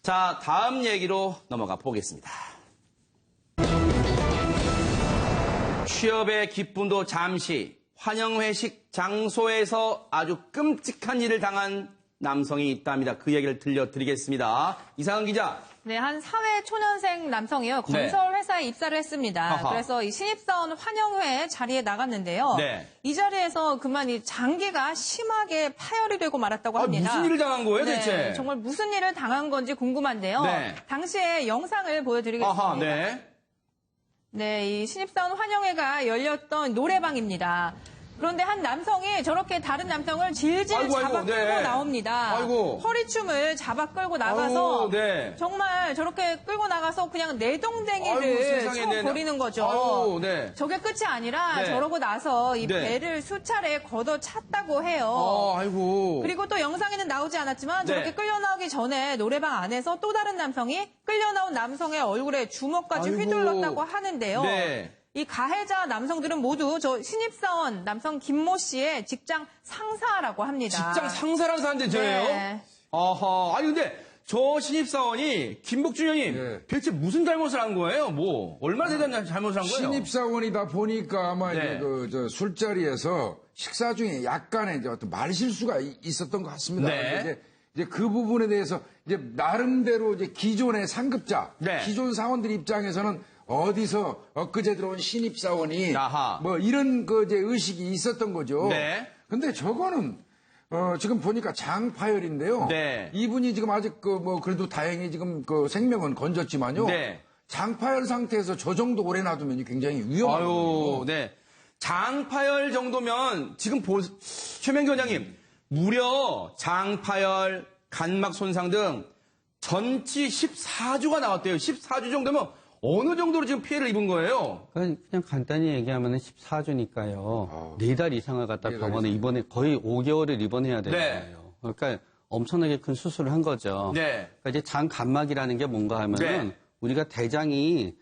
자, 다음 얘기로 넘어가 보겠습니다. 취업의 기쁨도 잠시 환영회식 장소에서 아주 끔찍한 일을 당한 남성이 있답니다. 그 얘기를 들려드리겠습니다. 이상은 기자. 네, 한 사회 초년생 남성이요. 건설 회사에 입사를 했습니다. 아하. 그래서 이 신입사원 환영회 자리에 나갔는데요. 네. 이 자리에서 그만 이 장기가 심하게 파열이 되고 말았다고 합니다. 무슨 일을 당한 거예요, 네, 대체? 정말 무슨 일을 당한 건지 궁금한데요. 네. 당시의 영상을 보여드리겠습니다. 아하, 네. 네, 이 신입사원 환영회가 열렸던 노래방입니다. 그런데 한 남성이 저렇게 다른 남성을 질질 잡아 끌고 네. 나옵니다. 아이고. 허리춤을 잡아 끌고 나가서 아이고, 네. 정말 저렇게 끌고 나가서 그냥 내동댕이를 쳐버리는 거죠. 아이고, 네. 저게 끝이 아니라 네. 저러고 나서 이 네. 배를 수차례 걷어 찼다고 해요. 아이고. 그리고 또 영상에는 나오지 않았지만 네. 저렇게 끌려 나오기 전에 노래방 안에서 또 다른 남성이 끌려 나온 남성의 얼굴에 주먹까지 아이고. 휘둘렀다고 하는데요. 네. 이 가해자 남성들은 모두 저 신입사원 남성 김모 씨의 직장 상사라고 합니다. 직장 상사라는 사람들이 저예요? 네. 아하. 아니, 근데 저 신입사원이 김복준 형님 네. 대체 무슨 잘못을 한 거예요? 뭐, 얼마나 대단한 잘못을 한 거예요? 신입사원이다 보니까 아마 네. 이제 저 술자리에서 식사 중에 약간의 이제 어떤 말실수가 있었던 것 같습니다. 네. 근데 이제 그 부분에 대해서 이제 나름대로 이제 기존의 상급자, 네. 기존 사원들 입장에서는 어디서 엊그제 들어온 신입사원이 아하. 뭐 이런 그 이제 의식이 있었던 거죠. 네. 근데 저거는 지금 보니까 장파열인데요. 네. 이분이 지금 아직 그 뭐 그래도 다행히 지금 그 생명은 건졌지만요. 네. 장파열 상태에서 저 정도 오래 놔두면 굉장히 위험하거든요. 아유, 네. 장파열 정도면 지금 최명기 원장님 무려 장파열, 간막 손상 등 전치 14주가 나왔대요. 14주 정도면 어느 정도로 지금 피해를 입은 거예요? 그냥 간단히 얘기하면 14주니까요. 4달 이상을 갖다 4달 병원에 입원해, 거의 5개월을 입원해야 되잖아요. 그러니까 엄청나게 큰 수술을 한 거죠. 네. 그러니까 이제 장간막이라는 게 뭔가 하면은 네. 우리가 대장이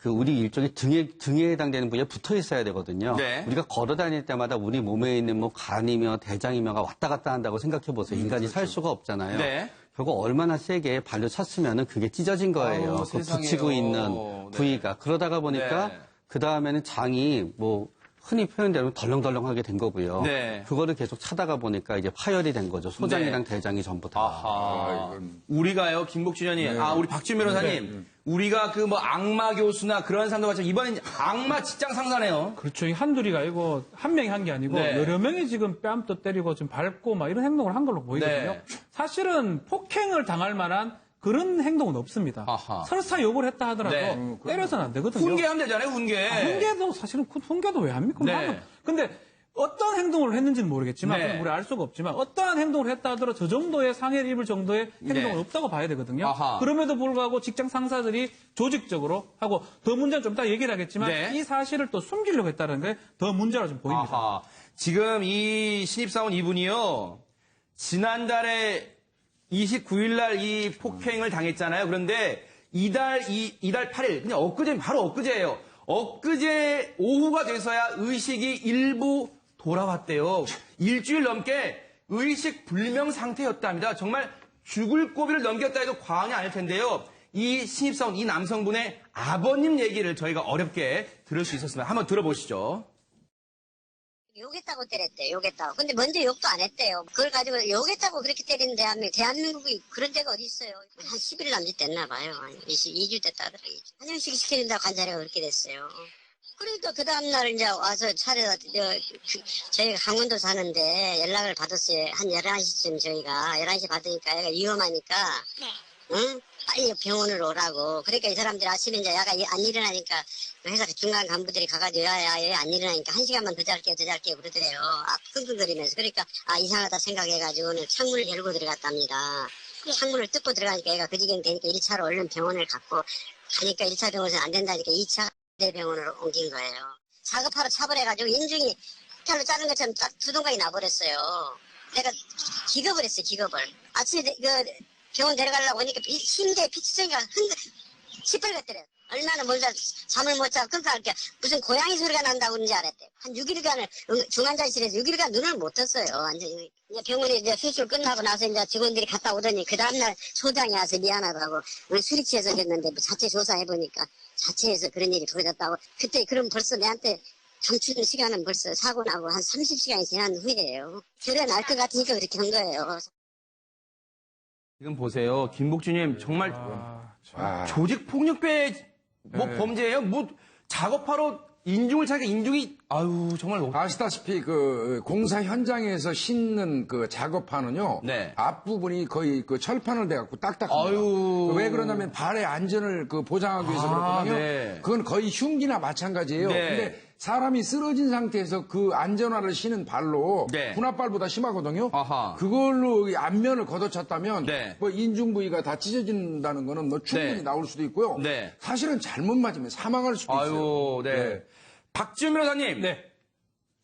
우리 일종의 등에 해당되는 부위에 붙어 있어야 되거든요. 네. 우리가 걸어 다닐 때마다 우리 몸에 있는 뭐 간이며 대장이며가 왔다 갔다 한다고 생각해 보세요. 인간이 살 수가 없잖아요. 네. 결국 얼마나 세게 발로 찼으면은 그게 찢어진 거예요. 아우, 그 세상에요. 붙이고 있는 네. 부위가. 그러다가 보니까 네. 그 다음에는 장이 뭐 흔히 표현되면 덜렁덜렁하게 된 거고요. 네. 그거를 계속 차다가 보니까 이제 파열이 된 거죠. 소장이랑 네. 대장이 전부 다. 아하. 이건- 우리가요, 김복준 의원님, 네. 우리 박준 변호사님, 우리가 그 뭐 악마 교수나 그런 사람들 같지만 이번엔 악마 직장 상사네요. 그렇죠. 이 한둘이가 아니고 한 명이 한 게 아니고 네. 여러 명이 지금 뺨도 때리고 지금 밟고 막 이런 행동을 한 걸로 보이거든요. 네. 사실은 폭행을 당할 만한 그런 행동은 없습니다. 아하. 설사 욕을 했다 하더라도 네. 때려서는 안 되거든요. 훈계하면 되잖아요, 훈계. 훈계도 사실은 훈계도 왜 합니까? 네. 근데 어떤 행동을 했는지는 모르겠지만 네. 그건 우리 알 수가 없지만 어떠한 행동을 했다 하더라도 저 정도의 상해를 입을 정도의 행동은 네. 없다고 봐야 되거든요. 아하. 그럼에도 불구하고 직장 상사들이 조직적으로 하고 더 문제는 좀 이따 얘기를 하겠지만 네. 이 사실을 또 숨기려고 했다는 게 더 문제라 좀 보입니다. 아하. 지금 이 신입사원 이분이요, 지난달에 29일 날 이 폭행을 당했잖아요. 그런데 이달 8일, 그냥 엊그제, 바로 엊그제예요. 엊그제 오후가 돼서야 의식이 일부 돌아왔대요. 일주일 넘게 의식 불명 상태였답니다. 정말 죽을 고비를 넘겼다 해도 과언이 아닐 텐데요. 이 신입사원, 이 남성분의 아버님 얘기를 저희가 어렵게 들을 수 있었습니다. 한번 들어보시죠. 욕했다고 때렸대요. 욕했다고. 근데 먼저 욕도 안 했대요. 그걸 가지고 욕했다고 그렇게 때리는 대한민국이 그런 데가 어디 있어요. 한 10일 남짓 됐나 봐요. 2주 됐다 하더라고요. 한영식 시켜준다고 간자리가 그렇게 됐어요. 그러니까 그 다음날 이제 와서 차려다, 저희가 강원도 사는데 연락을 받았어요. 한 11시쯤 저희가. 11시 받으니까 애가 위험하니까. 응? 빨리 병원으로 오라고. 그러니까 이 사람들이 아침에 이제 야가 안 일어나니까 회사 중간 간부들이 가가지고 야야 안 일어나니까 1시간만 더 잘게요 그러더래요. 끙끙거리면서. 그러니까 이상하다 생각해가지고는 창문을 열고 들어갔답니다. 창문을 뜯고 들어가니까 애가 그 지경 되니까 1차로 얼른 병원을 갔고 가니까 1차 병원에서 안 된다니까 2차 대병원으로 옮긴 거예요. 사급하러 차버려가지고 인중이 칼로 자른 것처럼 딱 두동강이 나버렸어요. 내가 기겁을 했어요. 기겁을. 아침에 병원 데려가려고 하니까 심대에 피치성이가 시뻘겋더래요. 얼마나 멀다 잠을 못 자고 그러니까 이렇게 무슨 고양이 소리가 난다고 그런지 알았대. 한 6일간을 중환자실에서 6일간 눈을 못 떴어요. 완전히. 이제 병원에 이제 수술 끝나고 나서 이제 직원들이 갔다 오더니 그 다음날 소장이 와서 미안하다고 술이 취해서 그랬는데 뭐 자체 조사해보니까 자체에서 그런 일이 벌어졌다고. 그때 그럼 벌써 내한테 감추는 시간은 벌써 사고 나고 한 30시간이 지난 후에요. 결에 날 것 같으니까 그렇게 한 거예요. 지금 보세요. 김복주님 정말 아, 조직폭력배 범죄예요? 작업하러 인중을 차니까 인중이 아유 정말 아시다시피 그 공사 현장에서 싣는 그 작업판은요. 네. 앞부분이 거의 그 철판을 대갖고 딱딱합니다. 아유. 왜 그러냐면 발의 안전을 그 보장하기 위해서 아, 그렇거든요. 네. 그건 거의 흉기나 마찬가지예요. 네. 근데 사람이 쓰러진 상태에서 그 안전화를 싣는 발로 네. 분합발보다 심하거든요. 아하. 그걸로 이 앞면을 걷어찼다면 네. 뭐 인중 부위가 다 찢어진다는 거는 뭐 충분히 네. 나올 수도 있고요. 네. 사실은 잘못 맞으면 사망할 수도 있어요. 아유 네. 박지훈 변호사님. 네.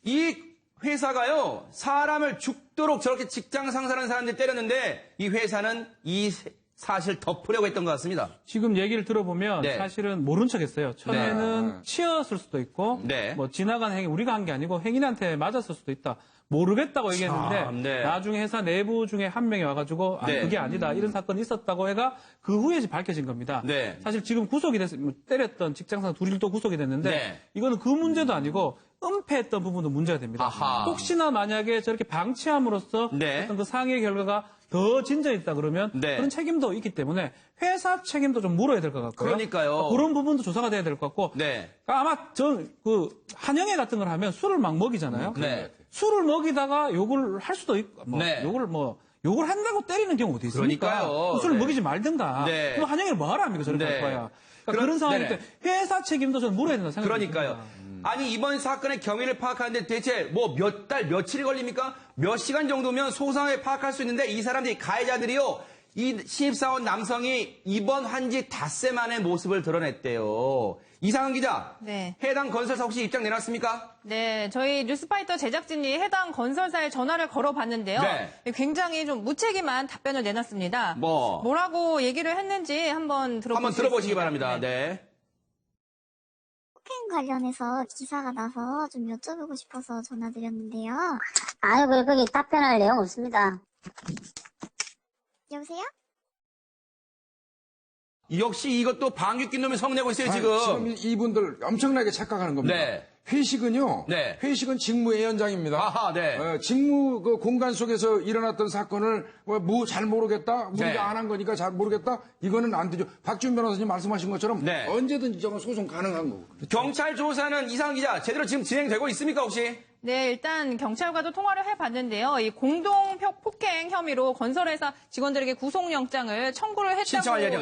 이 회사가요 사람을 죽도록 저렇게 직장 상사라는 사람들이 때렸는데 이 회사는 이 사실 덮으려고 했던 것 같습니다. 지금 얘기를 들어보면 네. 사실은 모른 척했어요. 처음에는 치였을 수도 있고 네. 뭐 지나간 행위 우리가 한 게 아니고 행인한테 맞았을 수도 있다. 모르겠다고 얘기했는데 참, 네. 나중에 회사 내부 중에 한 명이 와가지고 아, 네. 그게 아니다 이런 사건이 있었다고 해가 그 후에 밝혀진 겁니다. 네. 사실 지금 구속이 됐 때렸던 직장상 둘이 또 구속이 됐는데 네. 이거는 그 문제도 아니고 은폐했던 부분도 문제가 됩니다. 아하. 혹시나 만약에 저렇게 방치함으로써 네. 어떤 그 상해 결과가 더 진전있다 그러면 네. 그런 책임도 있기 때문에 회사 책임도 좀 물어야 될 것 같고요. 그러니까요. 그런 부분도 조사가 돼야 될 것 같고. 네. 아마 한영애 같은 걸 하면 술을 막 먹이잖아요. 네. 술을 먹이다가 욕을 할 수도 있고, 네. 욕을 한다고 때리는 경우 어디 있습니까? 그러니까요. 술을 네. 먹이지 말든가. 네. 그럼 한영애를 뭐하라 합니까? 저렇게 네. 할 거야. 그러니까 그런- 그런 상황일 네네. 때 회사 책임도 저는 물어야 된다 생각합니다. 그러니까요. 아니 이번 사건의 경위를 파악하는데 대체 뭐 몇 달 며칠이 걸립니까? 몇 시간 정도면 소상하게 파악할 수 있는데 이 사람들이 가해자들이요. 이 신입사원 남성이 입원 한지 닷새 만에 모습을 드러냈대요. 이상은 기자. 네. 해당 건설사 혹시 입장 내놨습니까? 네, 저희 뉴스파이터 제작진이 해당 건설사에 전화를 걸어봤는데요. 네. 굉장히 좀 무책임한 답변을 내놨습니다. 뭐라고 얘기를 했는지 한번 들어보시겠습니다. 한번 들어보시기 바랍니다. 네. 폭행 관련해서 기사가 나서 좀 여쭤보고 싶어서 전화드렸는데요. 아유, 거기 답변할 내용 없습니다. 여보세요? 역시 이것도 방귀 낀 놈이 성내고 있어요, 지금. 지금 이분들 엄청나게 착각하는 겁니다. 네. 회식은요. 네. 회식은 직무예연장입니다. 아하, 네. 직무 그 공간 속에서 일어났던 사건을 뭐 잘 모르겠다. 우리가 네. 안 한 거니까 잘 모르겠다. 이거는 안 되죠. 박지훈 변호사님 말씀하신 것처럼 네. 언제든지 저건 소송 가능한 거고. 경찰 조사는 이상은 기자 제대로 지금 진행되고 있습니까, 혹시? 네, 일단 경찰과도 통화를 해봤는데요. 이 공동 폭행 혐의로 건설회사 직원들에게 구속영장을 청구를 했다고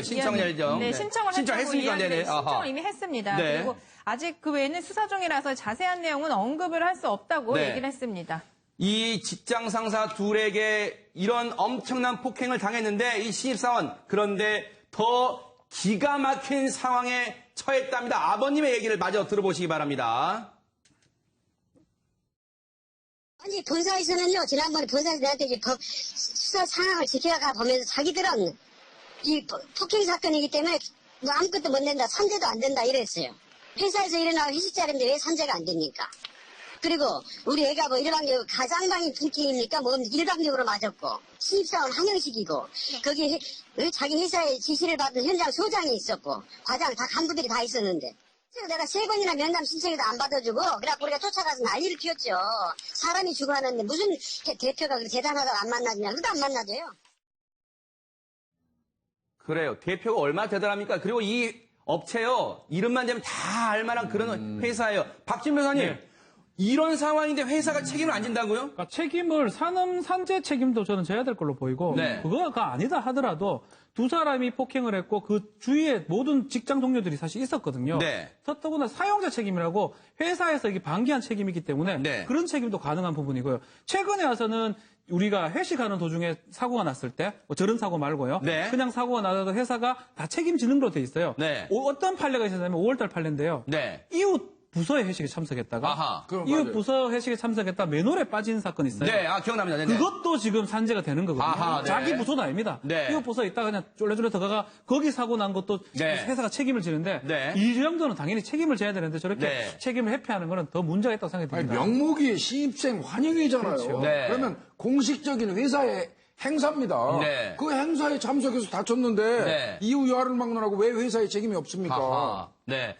신청할 예정. 네, 네. 신청을 신청했습니까? 했다고 네네. 신청을 아하. 이미 했습니다. 네. 그리고 아직 그 외에는 수사 중이라서 자세한 내용은 언급을 할 수 없다고 네. 얘기를 했습니다. 이 직장 상사 둘에게 이런 엄청난 폭행을 당했는데 이 신입사원 그런데 더 기가 막힌 상황에 처했답니다. 아버님의 얘기를 마저 들어보시기 바랍니다. 아니, 본사에서는요, 지난번에 본사에서 내한테 이제 수사 상황을 지켜가 보면서 자기들은 이 폭행 사건이기 때문에 뭐 아무것도 못 낸다, 산재도 안 된다 이랬어요. 회사에서 일어나는 회식 자리인데 왜 산재가 안 됩니까? 그리고 우리 애가 뭐 일방적으로 가장방이 불길입니까? 뭐 일방적으로 맞았고 신입사원 한영식이고 거기 자기 회사에 지시를 받은 현장 소장이 있었고 과장 다 간부들이 다 있었는데 그래서 내가 3번이나 면담 신청해도 안 받아주고 그래갖고 우리가 쫓아가서 난리를 피웠죠. 사람이 죽어가는데 무슨 대표가 그렇게 대단하다고 안 만나주냐. 그것도 안 만나줘요. 그래요. 대표가 얼마나 대단합니까? 그리고 이 업체요. 이름만 되면 다 알만한 그런 회사예요. 박진 변호사님. 네. 이런 상황인데 회사가 책임을 안 진다고요? 그러니까 책임을 산재 책임도 저는 져야 될 걸로 보이고 네. 그거가 아니다 하더라도 두 사람이 폭행을 했고 그 주위에 모든 직장 동료들이 사실 있었거든요. 네. 더구나 사용자 책임이라고 회사에서 이게 방기한 책임이기 때문에 네. 그런 책임도 가능한 부분이고요. 최근에 와서는 우리가 회식하는 도중에 사고가 났을 때 저런 사고 말고요. 네. 그냥 사고가 나도 회사가 다 책임지는 걸로 돼 있어요. 네. 어떤 판례가 있었냐면 5월달 판례인데요. 네. 이웃 부서의 회식에 참석했다가 아하. 그럼 이후 맞아요. 부서 회식에 참석했다 맨홀에 빠진 사건이 있어요. 네, 기억납니다. 네네. 그것도 지금 산재가 되는 거거든요. 아하, 네. 자기 부서도 아닙니다. 네. 이후 부서에 있다가 그냥 쫄래쫄래 들어가가 거기 사고 난 것도 네. 회사가 책임을 지는데 네. 이 정도는 당연히 책임을 져야 되는데 저렇게 네. 책임을 회피하는 거는 더 문제가 있다고 생각이 아니, 듭니다. 명목이 신입생 환영회잖아요. 그렇죠. 네. 그러면 공식적인 회사의 행사입니다. 네. 그 행사에 참석해서 다쳤는데 네. 이후 여하를 막론하고 왜 회사에 책임이 없습니까? 아하. 네.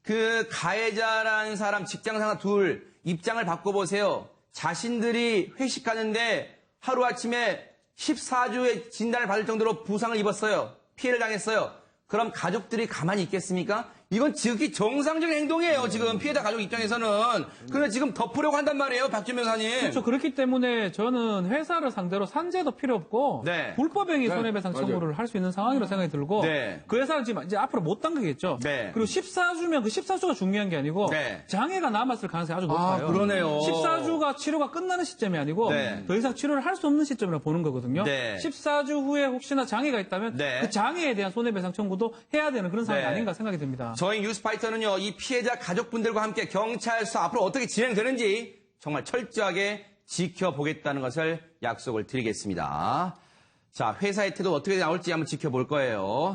그 가해자라는 사람 직장상사 둘 입장을 바꿔보세요. 자신들이 회식 가는데 하루아침에 14주의 진단을 받을 정도로 부상을 입었어요. 피해를 당했어요. 그럼 가족들이 가만히 있겠습니까? 이건 지극히 정상적인 행동이에요. 지금 피해자 가족 입장에서는. 그런데 지금 덮으려고 한단 말이에요. 박준 변호사님. 그렇죠. 그렇기 때문에 저는 회사를 상대로 산재도 필요 없고 네. 불법행위 네, 손해배상 맞아요. 청구를 할 수 있는 상황이라고 생각이 들고 네. 그 회사를 지금 이제 앞으로 못 당기겠죠. 네. 그리고 14주면 그 14주가 중요한 게 아니고 네. 장애가 남았을 가능성이 아주 높아요. 그러네요. 14주가 치료가 끝나는 시점이 아니고 네. 더 이상 치료를 할 수 없는 시점이라고 보는 거거든요. 네. 14주 후에 혹시나 장애가 있다면 네. 그 장애에 대한 손해배상 청구도 해야 되는 그런 상황이 네. 아닌가 생각이 듭니다. 저희 뉴스파이터는요, 이 피해자 가족분들과 함께 경찰 수사 앞으로 어떻게 진행되는지 정말 철저하게 지켜보겠다는 것을 약속을 드리겠습니다. 자, 회사의 태도 어떻게 나올지 한번 지켜볼 거예요.